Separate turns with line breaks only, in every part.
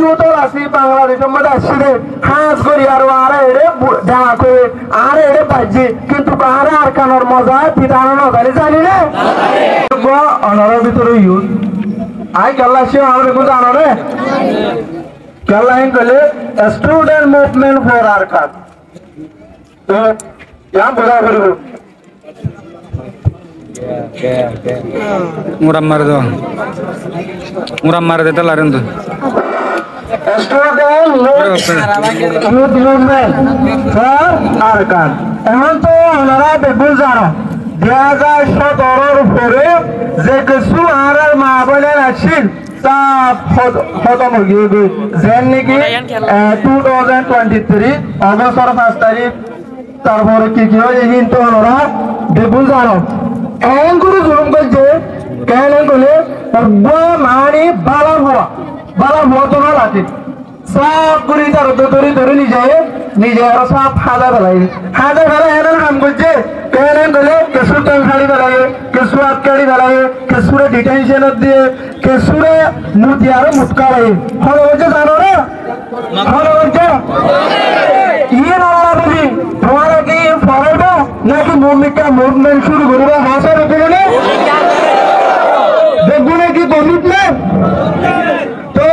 ইউতল আসি বাংলাদেশের মধ্যে আসছে হাঁস করি আর আরে এড়ে জামা করে আরে এড়ে বাজছে কিন্তু আরে আর কানোর মজা পিতানো নজারি জানি না অনারের ভিতরে ইউথ আই কেল্লা সে আমার দেখুন জানো রে কেল্লা হিং কলে স্টুডেন্ট মুভমেন্ট ফর আরকান তো ইয়াম বোঝা করব
muram mar de talaran tu
student youth movement for Arakan এখন তো ওনারা দেখুন জানো 2017 উপরে যে কিছু আর মা বোনের আসছিল তা খতম হয়ে গিয়ে যেন নাকি 2023 অগস্টের 5 তারিখ তারপরে কি কি হয় কিন্তু ওনারা দেখুন জানো এমন করে জুলুম করছে কেন বলে মানি বালা হওয়া তো না লাগে সব করে তার ধরে নিজে আর সব হাজা ফেলাই এমন কাম করছে কেন বলে কেসুর টাইম খাড়ি ফেলাই কেসু আটকাড়ি ফেলাই কেসুরে ডিটেনশনত দিয়ে কেসুরে মুতি আরো মুটকা লাগে হলো বলছে জানো না হলো বলছে ইয়ে না বলি তোমারা কি ফরাইবো নাকি মুভমেন্ট শুরু করবে হাসার উপরে দেখবো কি কমিটমেন্ট তো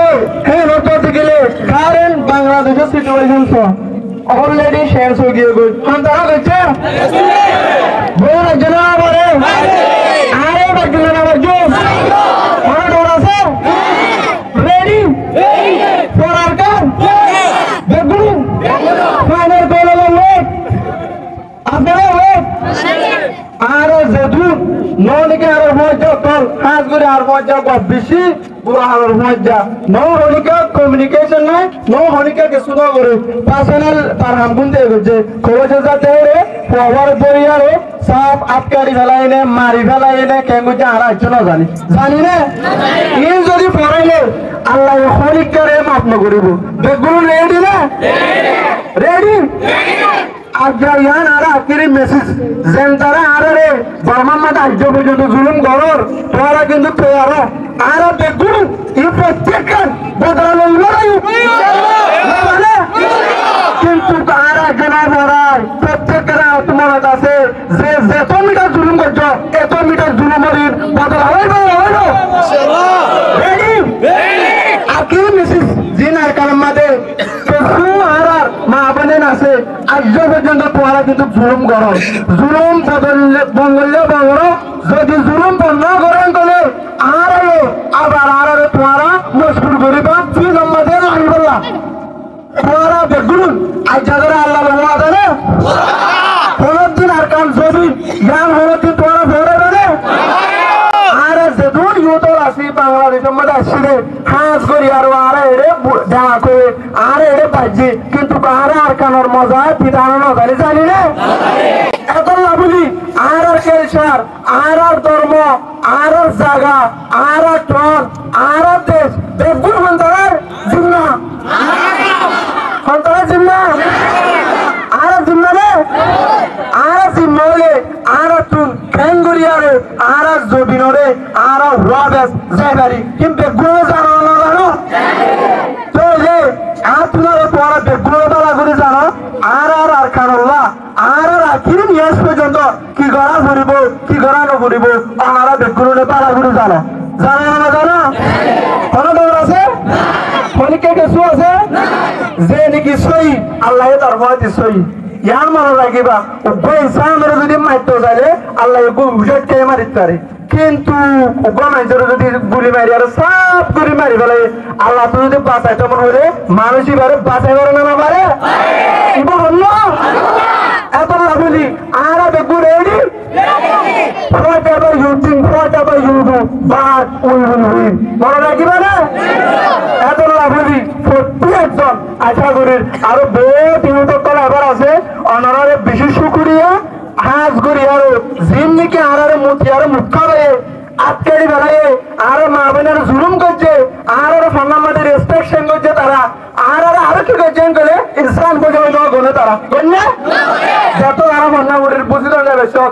হ্যাঁ বলতে গেলে কারেন্ট বাংলাদেশের সিচুয়েশন অলরেডি শেষ হয়ে গিয়ে তারা বলছে বড় জনা বলে আরে বাকি না বলছো আমার ডর আছে রেডি ফর আরকান দেখবো ফাইনাল বলে লোক আপনারা লোক আর যেদু ননিকে আর মজা কল হাজ করে আর মজা বেশি পুরা আর মজা নো হনিকা কমিউনিকেশন নাই নো হনিকা কে সুদা করে পার্সোনাল পার হাম গুনতে গেছে খবর যাতে রে খবর পরিয়ারে সব আটকারি ফেলাই নে মারি ফেলাই নে কেঙ্গু যা আর আইছো না জানি না এই যদি পড়াইলে আল্লাহ হনিকারে মাফ না করিব দেখুন রেডি না রেডি আজায়ান আর আকিরি মেসেজ জেন্টারা আরে বামাম্মাদ আজ্য পর্যন্ত জুলুম করর তোরা কিন্তু তৈয়ার আর দেখুন এই প্রত্যেকজন বদলানো লড়াই কিন্তু আর একজন লড়াই প্রত্যেকের তোমার কাছে যে এত মিটার জুলুম করছ এত মিটার জুলুমের বদলা হইব রেডি আকিরি মেসেজ জিন আর কালামাদে মা বোনের আছে আজ পর্যন্ত তোরা কিন্তু জুলুম করো জুলুম বঙ্গলে বঙ্গল যদি জুলুম বন্ধ করেন তাহলে আবার তোরা মজবুর করিবা তুই নম্বর লাগবে তোরা দেখুন আজ যাদের আল্লাহ বাবা দেয় হলদিন আর কান ছবি জ্ঞান হলদিন তোরা ভরে বেড়ে আর যেদুন ইউতল আসি বাংলাদেশের মধ্যে আসছে হাঁস করি আর আরে এড়ে জামা করে আরে এড়ে বাজছে কিন্তু আরে আর কানোর মজা পিতানো নজারি জানি না এখন না বলি আর কেলচার আর ধর্ম আর জায়গা আর টন আর দেশ দেখুন সন্তানের জিম্মা সন্তানের জিম্মা আর জিম্মা রে আর জিম্মা হলে আর টুন খেঙ্গুরি আরে আর জবিনরে আর ওয়াবেস জায়গারি কিন্তু গুণ জানো না জানো তো যে আপনারা তোরা বেগুণ তালা করে জানো আর কানুল্লাহ আর আখিরি নিয়াজ পর্যন্ত কি করা ঘুরিব কি করা নঘুরিব ওনারা বেগুনে পালা করে জানো জানো না জানো কোনো দৌড় আছে খনিকে কিছু আছে যে নাকি সই আল্লাহ তার ভয় সই ইয়ার মনে রাখিবা উভয় ইনসানের যদি মারতে চাইলে আল্লাহ বুঝে মারিতে পারে কিন্তু উভয় মানুষের যদি গুলি মারি আর সব গুলি মারি ফেলে আল্লাহ তো যদি বাঁচাইতে মনে হলে মানুষ এবারে বাঁচাই পারে না পারে বলল এত লাভলি আর দেখবো ready whatever you think whatever you do but we will win মনে রাখিবা না এত লাভলি প্রত্যেকজন আশা করি আরো বহুত ইউটিউব এবার আছে অনারে বিশেষ শুকরিয়া হাজ করি আরো জিন্দিকে আরে মুতি আরো মুখ করে আটকাড়ি বেড়ায় আর মা বোনের জুলুম করছে আর ফান্নামাদের রেসপেকশন করছে তারা আর আরো কি করছেন বলে ইনসান পর্যন্ত গনে তারা গনে যত আর ফান্নামাদের বুঝিত যাবে সব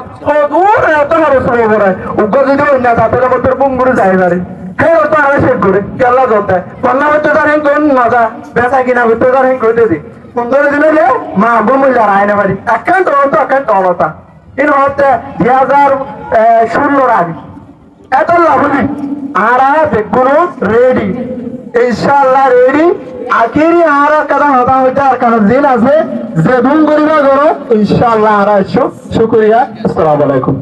দূর এত হবে সব বড় উগ্র যদি না তাদের মধ্যে বুমগুড়ি যায় পারে হে তো আর শেষ করে কেলা জলতে কন্যা হইতে তার হেন কোন মজা বেচা কিনা হইতে তার হেন কইতে দি 15 দিনে যে মা বমুল আর আইনা বাড়ি একান্ত অনতা ইন হতে 2016 আগে এত লাভলি আর দেখুন রেডি ইনশাআল্লাহ রেডি আখিরি আর কাদা হতা হইতে আর কারণ দিন আছে যে দুন করিবা করো ইনশাআল্লাহ আর শুকরিয়া আসসালামু আলাইকুম